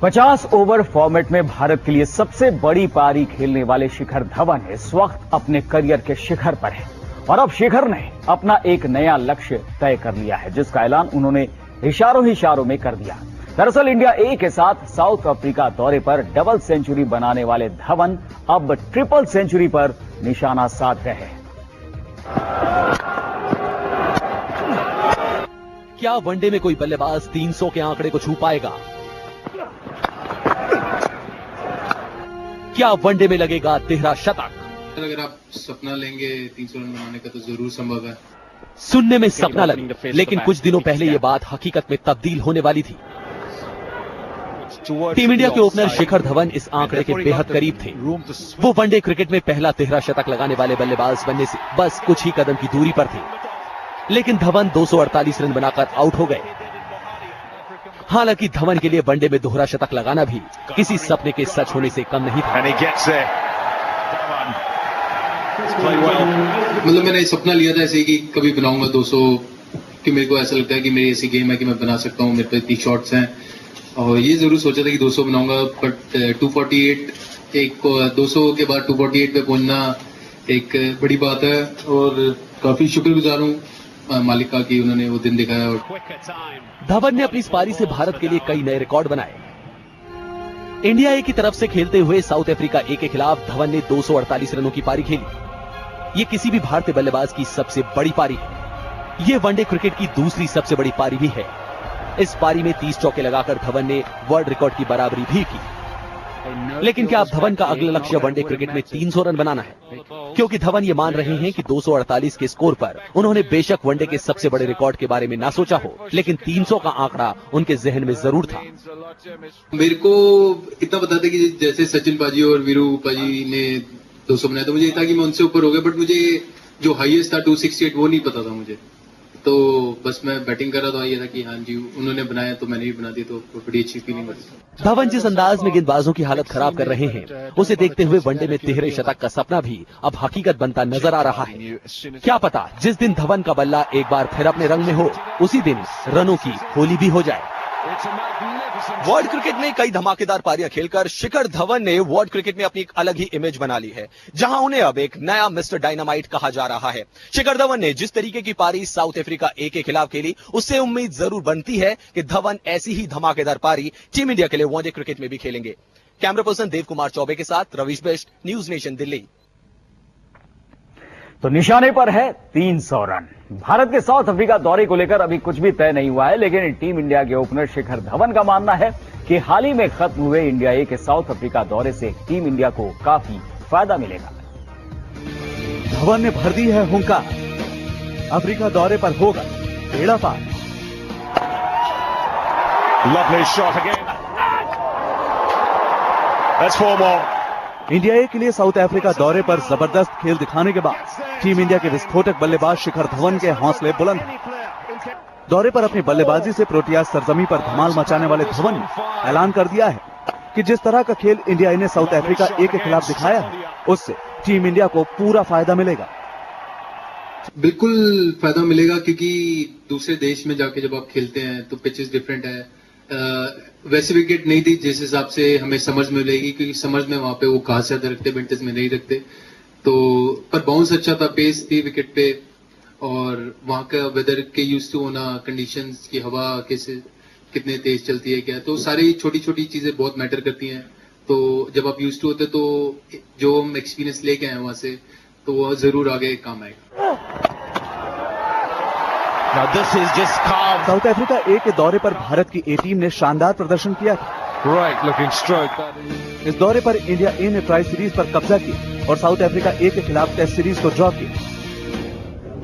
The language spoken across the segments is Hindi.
50 ओवर फॉर्मेट में भारत के लिए सबसे बड़ी पारी खेलने वाले शिखर धवन इस वक्त अपने करियर के शिखर पर है और अब शिखर ने अपना एक नया लक्ष्य तय कर लिया है, जिसका ऐलान उन्होंने इशारों में कर दिया। दरअसल इंडिया ए के साथ साउथ अफ्रीका दौरे पर डबल सेंचुरी बनाने वाले धवन अब ट्रिपल सेंचुरी पर निशाना साध रहे हैं। क्या वनडे में कोई बल्लेबाज 300 के आंकड़े को छू पाएगा? क्या वनडे में लगेगा 13 शतक? अगर आप सपना लेंगे 300 रन बनाने का तो जरूर संभव है। सुनने में सपना लगे, लेकिन कुछ दिनों पहले ये बात हकीकत में तब्दील होने वाली थी। टीम इंडिया के ओपनर शिखर धवन इस आंकड़े के बेहद करीब थे। वो वनडे क्रिकेट में पहला 13 शतक लगाने वाले बल्लेबाज बनने से बस कुछ ही कदम की दूरी पर थे, लेकिन धवन 248 रन बनाकर आउट हो गए। हालांकि धवन के लिए वनडे में दोहरा शतक लगाना भी किसी सपने के सच होने से कम नहीं था। मतलब मैंने सपना लिया था ऐसे कि कभी बनाऊंगा 200, कि मेरे को ऐसा लगता है कि मेरी ऐसी गेम है कि मैं बना सकता हूँ, मेरे पे इतनी शॉट्स हैं, और ये जरूर सोचा था कि 200 बनाऊंगा। बट 248 एक 200 के बाद 248 पे पहुंचना एक बड़ी बात है और काफी शुक्रगुजार हूँ मालिक का कि उन्होंने वो दिन दिखाया। और धवन ने अपनी इस पारी से भारत के लिए कई नए रिकॉर्ड बनाए। इंडिया ए की तरफ से खेलते हुए साउथ अफ्रीका ए के खिलाफ धवन ने 248 रनों की पारी खेली। ये किसी भी भारतीय बल्लेबाज की सबसे बड़ी पारी है। ये वनडे क्रिकेट की दूसरी सबसे बड़ी पारी भी है। इस पारी में 30 चौके लगाकर धवन ने वर्ल्ड रिकॉर्ड की बराबरी भी की। लेकिन क्या अब धवन का अगला लक्ष्य वनडे क्रिकेट में 300 रन बनाना है? क्योंकि धवन ये मान रहे हैं कि 248 के स्कोर पर उन्होंने बेशक वनडे के सबसे बड़े रिकॉर्ड के बारे में ना सोचा हो, लेकिन 300 का आंकड़ा उनके जहन में जरूर था। मेरे को इतना पता था कि जैसे सचिन पाजी और वीरू पाजी ने 200 बनाया, तो मुझे था कि मैं उनसे ऊपर हो गया, बट मुझे जो हाईएस्ट था 268 वो नहीं पता था मुझे। तो बस मैं बैटिंग कर रहा था, ये था कि हाँ जी उन्होंने बनाया तो मैंने भी बना दी, तो बड़ी अच्छी फीलिंग हुई। धवन जिस अंदाज में गेंदबाजों की हालत खराब कर रहे हैं, उसे देखते हुए वनडे में 13 शतक का सपना भी अब हकीकत बनता नजर आ रहा है। क्या पता जिस दिन धवन का बल्ला एक बार फिर अपने रंग में हो, उसी दिन रनों की होली भी हो जाए। वर्ल्ड क्रिकेट में कई धमाकेदार पारियां खेलकर शिखर धवन ने वर्ल्ड क्रिकेट में अपनी एक अलग ही इमेज बना ली है, जहां उन्हें अब एक नया मिस्टर डायनामाइट कहा जा रहा है। शिखर धवन ने जिस तरीके की पारी साउथ अफ्रीका ए के खिलाफ खेली, उससे उम्मीद जरूर बनती है कि धवन ऐसी ही धमाकेदार पारी टीम इंडिया के लिए वनडे क्रिकेट में भी खेलेंगे। कैमरा पर्सन देव कुमार चौबे के साथ Ravish best, news nation Delhi. तो निशाने पर है 300 रन। भारत के साउथ अफ्रीका दौरे को लेकर अभी कुछ भी तय नहीं हुआ है, लेकिन टीम इंडिया के ओपनर शिखर धवन का मानना है कि हाल ही में खत्म हुए इंडिया ए के साउथ अफ्रीका दौरे से टीम इंडिया को काफी फायदा मिलेगा। धवन ने भर दी है हुंकार, अफ्रीका दौरे पर होगा बेड़ा पार। Lovely shot again. That's 4 more. India A के लिए साउथ अफ्रीका दौरे पर जबरदस्त खेल दिखाने के बाद टीम इंडिया के विस्फोटक बल्लेबाज शिखर धवन के हौसले बुलंद हैं। दौरे पर अपनी बल्लेबाजी से प्रोटिया सरजमी पर धमाल मचाने वाले धवन ने ऐलान कर दिया है कि जिस तरह का खेल इंडिया ए ने साउथ अफ्रीका ए के खिलाफ दिखाया है, उससे टीम इंडिया को पूरा फायदा मिलेगा। बिल्कुल फायदा मिलेगा, क्योंकि दूसरे देश में जाके जब आप खेलते हैं तो पिचेस डिफरेंट है। वैसे विकेट नहीं थी जिस हिसाब से हमें समझ में मिलेगी, क्योंकि समझ में वहां पे वो घास ज्यादा रखते, विंटर्स में नहीं रखते। तो पर बाउंस अच्छा था, पेस थी विकेट पे, और वहां का वेदर के यूज टू होना, कंडीशंस की हवा कैसे कितने तेज चलती है क्या, तो सारी छोटी छोटी चीजें बहुत मैटर करती हैं। तो जब आप यूज टू होते तो जो हम एक्सपीरियंस लेके आए वहां से, तो वो जरूर आगे काम आएगा। साउथ अफ्रीका ए के दौरे पर भारत की ए टीम ने शानदार प्रदर्शन किया था। इस दौरे पर इंडिया ए ने ट्राई सीरीज पर कब्जा किया और साउथ अफ्रीका ए के खिलाफ टेस्ट सीरीज को ड्रॉ किया।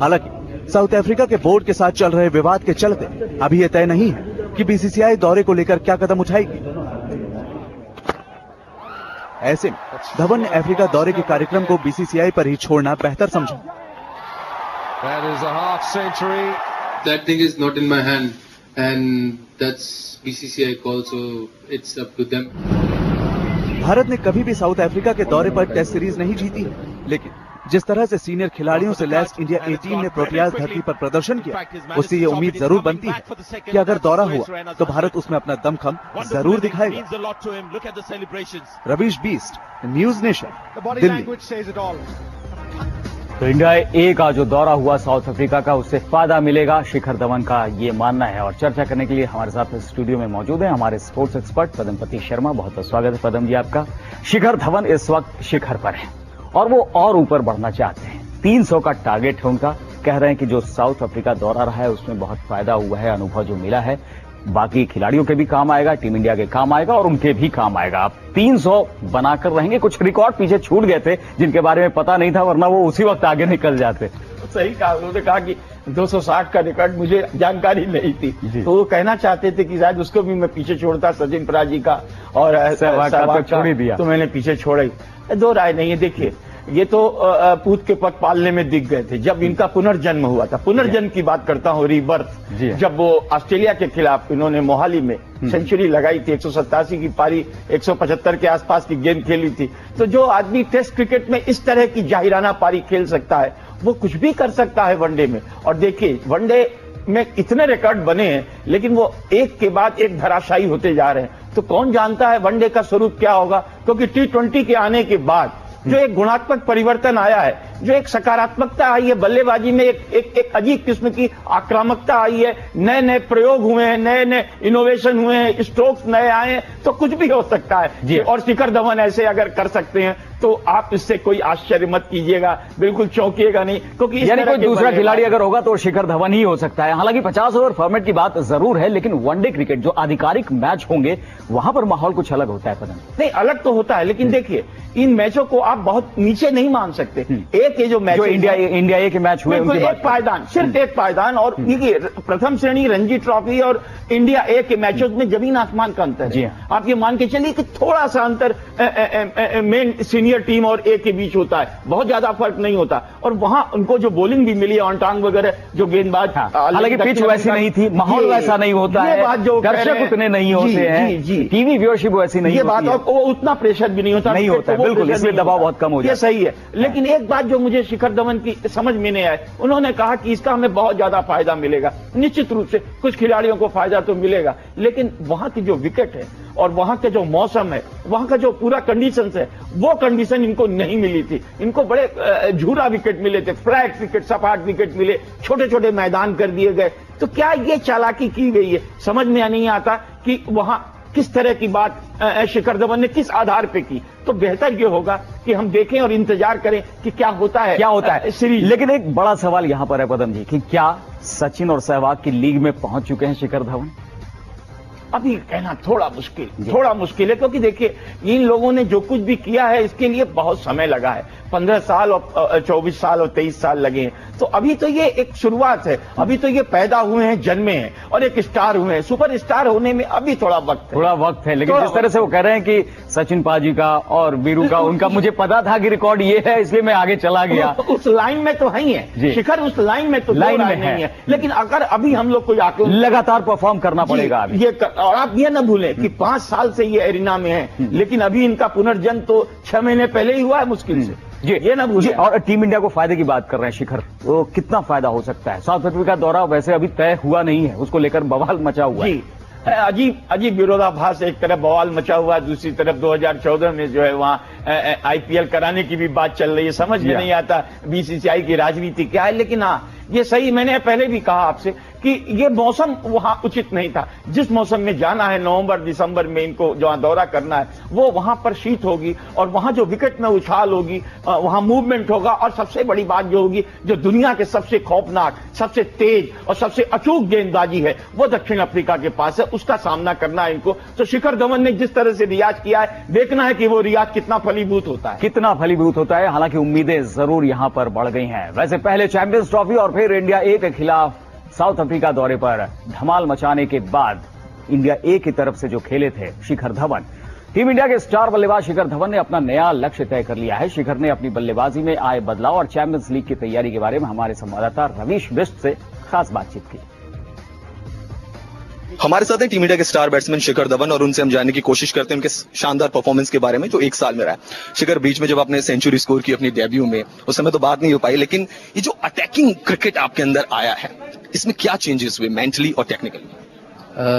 हालांकि साउथ अफ्रीका के बोर्ड के साथ चल रहे विवाद के चलते अभी यह तय नहीं है कि बीसीसीआई दौरे को लेकर क्या कदम उठाएगी। ऐसे में धवन ने अफ्रीका दौरे के कार्यक्रम को बीसीसीआई पर ही छोड़ना बेहतर समझा। That thing is not in my hand, and that's BCCI call, so it's up to them. Bharat ने कभी भी साउथ अफ्रीका के दौरे पर टेस्ट सीरीज नहीं जीती है, लेकिन जिस तरह से सीनियर खिलाड़ियों से लैस इंडिया ए टीम ने प्रोटियाज धरती पर प्रदर्शन किया, उससे ये उम्मीद जरूर बनती है कि अगर दौरा हुआ तो भारत उसमें अपना दमखम जरूर दिखाएगा। Ravish beast, news nation, Delhi. तो इंडिया ए का जो दौरा हुआ साउथ अफ्रीका का, उससे फायदा मिलेगा, शिखर धवन का ये मानना है। और चर्चा करने के लिए हमारे साथ स्टूडियो में मौजूद है हमारे स्पोर्ट्स एक्सपर्ट पदमपति शर्मा। बहुत बहुत स्वागत है पदम जी आपका। शिखर धवन इस वक्त शिखर पर है और वो और ऊपर बढ़ना चाहते हैं। 300 का टारगेट है उनका। कह रहे हैं कि जो साउथ अफ्रीका दौरा रहा है उसमें बहुत फायदा हुआ है, अनुभव जो मिला है बाकी खिलाड़ियों के भी काम आएगा, टीम इंडिया के काम आएगा और उनके भी काम आएगा। अब 300 बनाकर रहेंगे। कुछ रिकॉर्ड पीछे छूट गए थे जिनके बारे में पता नहीं था, वरना वो उसी वक्त आगे निकल जाते। सही कहा, उन्होंने कहा कि 260 का रिकॉर्ड मुझे जानकारी नहीं थी, तो वो कहना चाहते थे कि शायद उसको भी मैं पीछे छोड़ता, सचिन पराजी का और सहवाग का छोड़ ही दिया, तो मैंने पीछे छोड़ा ही। दो राय नहीं है। देखिए, ये तो पूत के पग पालने में दिख गए थे जब इनका पुनर्जन्म हुआ था। पुनर्जन्म की बात करता हूँ, रीबर्थ, जब वो ऑस्ट्रेलिया के खिलाफ इन्होंने मोहाली में सेंचुरी लगाई थी, 187 की पारी, 175 के आसपास की गेंद खेली थी। तो जो आदमी टेस्ट क्रिकेट में इस तरह की जाहिराना पारी खेल सकता है, वो कुछ भी कर सकता है वनडे में। और देखिए, वनडे में इतने रिकॉर्ड बने हैं, लेकिन वो एक के बाद एक धराशायी होते जा रहे हैं। तो कौन जानता है वनडे का स्वरूप क्या होगा, क्योंकि T20 के आने के बाद जो एक गुणात्मक परिवर्तन आया है, जो एक सकारात्मकता आई है बल्लेबाजी में, एक अजीब किस्म की आक्रामकता आई है, नए नए प्रयोग हुए हैं, नए नए इनोवेशन हुए हैं, स्ट्रोक्स नए आए हैं, तो कुछ भी हो सकता है। और शिखर धवन ऐसे अगर कर सकते हैं तो आप इससे कोई आश्चर्य मत कीजिएगा, बिल्कुल चौंकिएगा नहीं, क्योंकि यानी कोई दूसरा खिलाड़ी अगर होगा तो शिखर धवन ही हो सकता है। हालांकि 50 ओवर फॉर्मेट की बात जरूर है, लेकिन वनडे क्रिकेट जो आधिकारिक मैच होंगे वहां पर माहौल कुछ अलग होता है। पता नहीं, अलग तो होता है, लेकिन देखिए इन मैचों को आप बहुत नीचे नहीं मान सकते। एक ये जो मैच इंडिया ए के मैच हुए, उनके एक पायदान, सिर्फ एक पायदान, और ये प्रथम श्रेणी रणजी ट्रॉफी और इंडिया ए के मैचों में जमीन आसमान का अंतर है। आप ये मान के चलिए कि थोड़ा सा अंतर मेन सीनियर टीम और ए के बीच होता है, बहुत ज्यादा फर्क नहीं होता। और वहां उनको जो बॉलिंग भी मिली, ऑनटांग वगैरह जो गेंदबाज, हालांकि पिच वैसी नहीं थी, माहौल वैसा नहीं होता है, दर्शक उतने नहीं होते हैं, टीवी व्यूअरशिप वैसी नहीं होती है, वो उतना प्रेशर भी नहीं होता है, बिल्कुल, इसलिए दबाव बहुत कम हो जाता है। ये सही है। लेकिन एक बात जो मुझे शिखर धवन की समझ में नहीं आई, उन्होंने कहा कि इसका हमें बहुत ज्यादा फायदा मिलेगा। निश्चित रूप से कुछ खिलाड़ियों को फायदा तो मिलेगा, लेकिन वहां की जो विकेट है और वहां का जो मौसम है, वहां का जो पूरा कंडीशन है, वो कंडीशन इनको नहीं मिली थी। इनको बड़े झूरा विकेट मिले थे, फ्लैट विकेट, सपाट विकेट मिले, छोटे छोटे मैदान कर दिए गए। तो क्या ये चालाकी की गई है, समझ में नहीं आता कि वहां किस तरह की बात शिखर धवन ने किस आधार पे की। तो बेहतर ये होगा कि हम देखें और इंतजार करें कि क्या होता है सीरीज। लेकिन एक बड़ा सवाल यहां पर है पदम जी, कि क्या सचिन और सहवाग की लीग में पहुंच चुके हैं शिखर धवन? अभी कहना थोड़ा मुश्किल है, क्योंकि देखिए इन लोगों ने जो कुछ भी किया है इसके लिए बहुत समय लगा है। 15 साल और 24 साल और 23 साल लगे हैं। तो अभी तो ये एक शुरुआत है, अभी तो ये पैदा हुए हैं, जन्मे हैं और एक स्टार हुए हैं। सुपर स्टार होने में अभी थोड़ा वक्त है। लेकिन जिस तरह से वो कह रहे हैं कि सचिन पाजी का और वीरू का, उनका मुझे पता था कि रिकॉर्ड ये है, इसलिए मैं आगे चला गया। उस लाइन में तो है ही है शिखर, उस लाइन में तो लाइन में नहीं है। लेकिन अगर अभी हम लोग को आके लगातार परफॉर्म करना पड़ेगा ये। और आप ये न भूलें कि 5 साल से ये एरिना में है, लेकिन अभी इनका पुनर्जन्म तो 6 महीने पहले ही हुआ है मुश्किल से। ये ना भूलिए। और टीम इंडिया को फायदे की बात कर रहे हैं शिखर, तो कितना फायदा हो सकता है? साउथ अफ्रीका दौरा वैसे अभी तय हुआ नहीं है, उसको लेकर बवाल मचा हुआ है। अजीब विरोधाभास, एक तरफ बवाल मचा हुआ है, दूसरी तरफ 2014 में जो है वहां आईपीएल कराने की भी बात चल रही है। समझ में नहीं आता बीसीसीआई की राजनीति क्या है। लेकिन हाँ, ये सही, मैंने पहले भी कहा आपसे कि ये मौसम वहां उचित नहीं था। जिस मौसम में जाना है, नवंबर दिसंबर में इनको जहां दौरा करना है, वो वहां पर शीत होगी और वहां जो विकेट में उछाल होगी, वहां मूवमेंट होगा। और सबसे बड़ी बात जो होगी, जो दुनिया के सबसे खौफनाक, सबसे तेज और सबसे अचूक गेंदबाजी है, वो दक्षिण अफ्रीका के पास है। उसका सामना करना है इनको। तो शिखर धवन ने जिस तरह से रियाज किया है, देखना है कि वो रियाज कितना फलीभूत होता है। हालांकि उम्मीदें जरूर यहां पर बढ़ गई हैं। वैसे पहले चैंपियंस ट्रॉफी और फिर इंडिया ए के खिलाफ साउथ अफ्रीका दौरे पर धमाल मचाने के बाद इंडिया ए की तरफ से जो खेले थे शिखर धवन, टीम इंडिया के स्टार बल्लेबाज शिखर धवन ने अपना नया लक्ष्य तय कर लिया है। शिखर ने अपनी बल्लेबाजी में आए बदलाव और चैंपियंस लीग की तैयारी के बारे में हमारे संवाददाता रवीश बिष्ट से खास बातचीत की। हमारे साथ हैं टीम इंडिया के स्टार बैट्समैन शिखर धवन और उनसे हम जानने की कोशिश करते हैं उनके शानदार परफॉर्मेंस के बारे में जो 1 साल में रहा है। शिखर, बीच में जब आपने सेंचुरी स्कोर की अपनी डेब्यू में, उस समय तो बात नहीं हो पाई, लेकिन ये जो अटैकिंग क्रिकेट आपके अंदर आया है, इसमें क्या चेंजेस हुए मेंटली और टेक्निकली?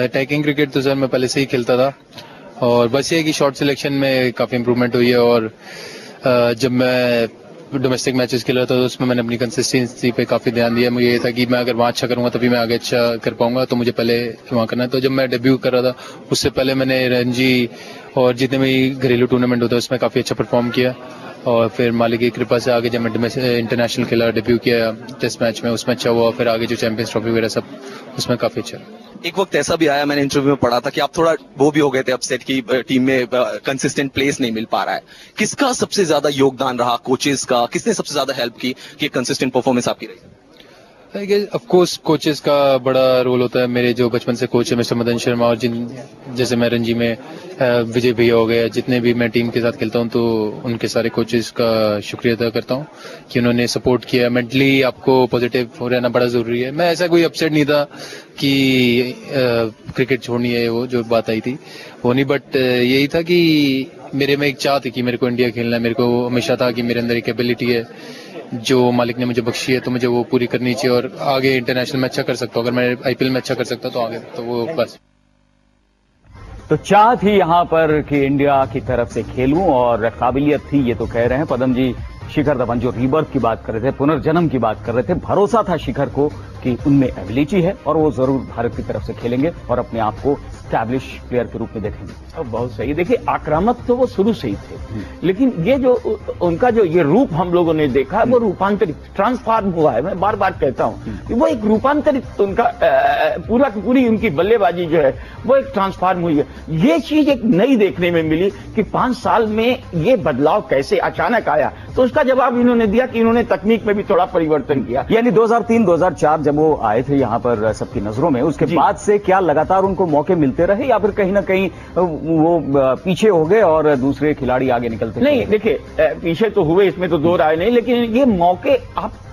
अटैकिंग क्रिकेट तो सर मैं पहले से ही खेलता था और बस ये कि शॉट सिलेक्शन में काफी इंप्रूवमेंट हुई है और जब मैं डोमेस्टिक मैचेस खेल रहा था तो उसमें मैंने अपनी कंसिस्टेंसी पे काफी ध्यान दिया। मुझे ये था कि मैं अगर वहाँ अच्छा करूंगा तभी मैं आगे अच्छा कर पाऊंगा, तो मुझे पहले वहाँ करना है। तो जब मैं डेब्यू कर रहा था उससे पहले मैंने रणजी और जितने भी घरेलू टूर्नामेंट होते हैं उसमें काफी अच्छा परफॉर्म किया और फिर मालिक की कृपा से आगे जब मैं इंटरनेशनल खेला, डेब्यू किया टेस्ट मैच में, उसमें अच्छा हुआ। फिर आगे जो चैंपियंस ट्रॉफी वगैरह सब उसमें काफी अच्छा। एक वक्त ऐसा भी आया, मैंने इंटरव्यू में पढ़ा था कि आप थोड़ा वो भी हो गए थे अपसेट की टीम में कंसिस्टेंट प्लेस नहीं मिल पा रहा है। किसका सबसे ज्यादा योगदान रहा, कोचेस का? किसने सबसे ज्यादा हेल्प की कि कंसिस्टेंट परफॉर्मेंस आपकी रही? ऑफ कोर्स कोचेस का बड़ा रोल होता है। मेरे जो बचपन से कोच है मिस्टर मदन शर्मा और जैसे मैं रणजी में विजय भैया हो गए, जितने भी मैं टीम के साथ खेलता हूं तो उनके सारे कोचेस का शुक्रिया अदा करता हूं कि उन्होंने सपोर्ट किया। मेंटली आपको पॉजिटिव हो रहना बड़ा जरूरी है। मैं ऐसा कोई अपसेट नहीं था कि क्रिकेट छोड़नी है, वो जो बात आई थी वो नहीं, बट यही था कि मेरे में एक चाह थी कि मेरे को इंडिया खेलना है। मेरे को हमेशा था कि मेरे अंदर एक एबिलिटी है जो मालिक ने मुझे बख्शी है, तो मुझे वो पूरी करनी चाहिए और आगे इंटरनेशनल में अच्छा कर सकता हूँ। अगर मैं आईपीएल में अच्छा कर सकता तो आगे, तो वो बस। तो चाह थी यहां पर कि इंडिया की तरफ से खेलूं और काबिलियत थी, ये तो कह रहे हैं पदम जी। शिखर धवन जो रीबर्थ की बात कर रहे थे, पुनर्जन्म की बात कर रहे थे, भरोसा था शिखर को कि उनमें एबिलिटी है और वो जरूर भारत की तरफ से खेलेंगे और अपने आप को स्टैब्लिश प्लेयर के रूप में देखेंगे। अब बहुत सही। देखिए, आक्रामक तो वो शुरू से ही थे, लेकिन ये जो उनका जो ये रूप हम लोगों ने देखा वो रूपांतरित, ट्रांसफॉर्म हुआ है। मैं बार बार कहता हूं कि वो एक रूपांतरित, उनका पूरा की पूरी उनकी बल्लेबाजी जो है वो एक ट्रांसफॉर्म हुई है। ये चीज एक नई देखने में मिली कि 5 साल में ये बदलाव कैसे अचानक आया। तो उसका जवाब इन्होंने दिया कि इन्होंने तकनीक में भी थोड़ा परिवर्तन किया। यानी 2003-2004 जब वो आए थे यहाँ पर सबकी नजरों में, उसके बाद से क्या लगातार उनको मौके मिलते रहे या फिर कहीं ना कहीं वो पीछे हो गए और दूसरे खिलाड़ी आगे निकलते? नहीं, देखिए, पीछे तो हुए, इसमें तो दो राय नहीं, लेकिन ये मौके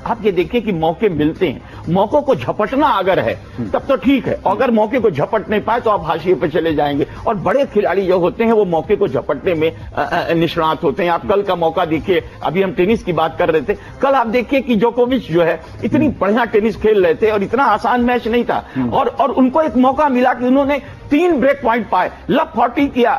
आप ये देखिए कि मौके मिलते हैं। मौकों को झपटना अगर है तब तो ठीक है, अगर मौके को झपट नहीं पाए तो आप हाशिए पे चले जाएंगे। और बड़े खिलाड़ी जो होते हैं वो मौके को झपटने में निष्णात होते हैं। आप कल का मौका देखिए, अभी हम टेनिस की बात कर रहे थे, कल आप देखिए कि जोकोविच जो है इतनी बढ़िया टेनिस खेल रहे थे और इतना आसान मैच नहीं था और उनको एक मौका मिला कि उन्होंने 3 ब्रेक पॉइंट पाए, लव 40 किया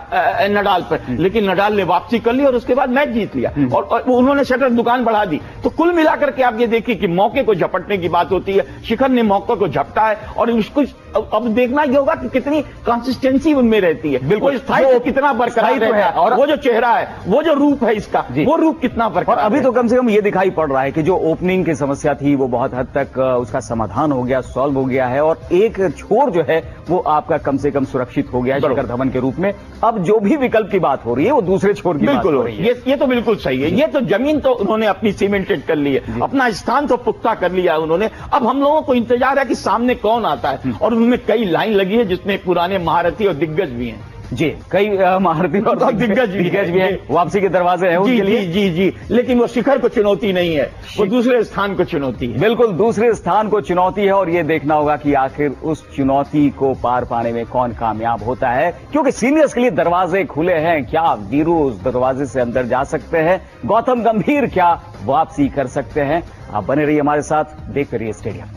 नडाल पर, लेकिन नडाल ने वापसी कर ली और उसके बाद मैच जीत लिया और उन्होंने शटर दुकान बढ़ा दी। तो कुल मिलाकर के आप ये देखिए कि मौके को झपटने की बात होती है। शिखर ने मौके को झपटा है और उसको अब देखना ये होगा कि कितनी कंसिस्टेंसी उनमें रहती है। बिल्कुल, स्थायित्व कितना बरकरार रहता है और वो जो चेहरा है, वो जो रूप है इसका, वो रूप कितना बरकरार। और अभी तो कम से कम ये दिखाई पड़ रहा है कि जो ओपनिंग की समस्या थी वो बहुत हद तक उसका समाधान हो गया, सॉल्व हो गया है और एक छोर जो है वो आपका कम से कम सुरक्षित हो गया है शिखर धवन के रूप में। अब जो भी विकल्प की बात हो रही है वो दूसरे छोर की बात हो रही है। ये तो बिल्कुल सही है। ये तो जमीन तो उन्होंने अपनी सीमेंटेड कर ली है, अपना स्थान तो पुख्ता कर लिया उन्होंने। अब हम लोगों को इंतजार है कि सामने कौन आता है और उनमें कई लाइन लगी है जिसमें पुराने महारथी और दिग्गज भी हैं। जी, कई महारथी और दिग्गज भी हैं, वापसी के दरवाजे हैं उनके लिए। जी, लेकिन वो शिखर को चुनौती नहीं है, वो दूसरे स्थान को चुनौती है। बिल्कुल, दूसरे स्थान को चुनौती है और ये देखना होगा कि आखिर उस चुनौती को पार पाने में कौन कामयाब होता है, क्योंकि सीनियर्स के लिए दरवाजे खुले हैं। क्या वीरू उस दरवाजे से अंदर जा सकते हैं? गौतम गंभीर क्या वापसी कर सकते हैं? आप बने रहिए हमारे साथ, देखते रहिए स्टेडियम।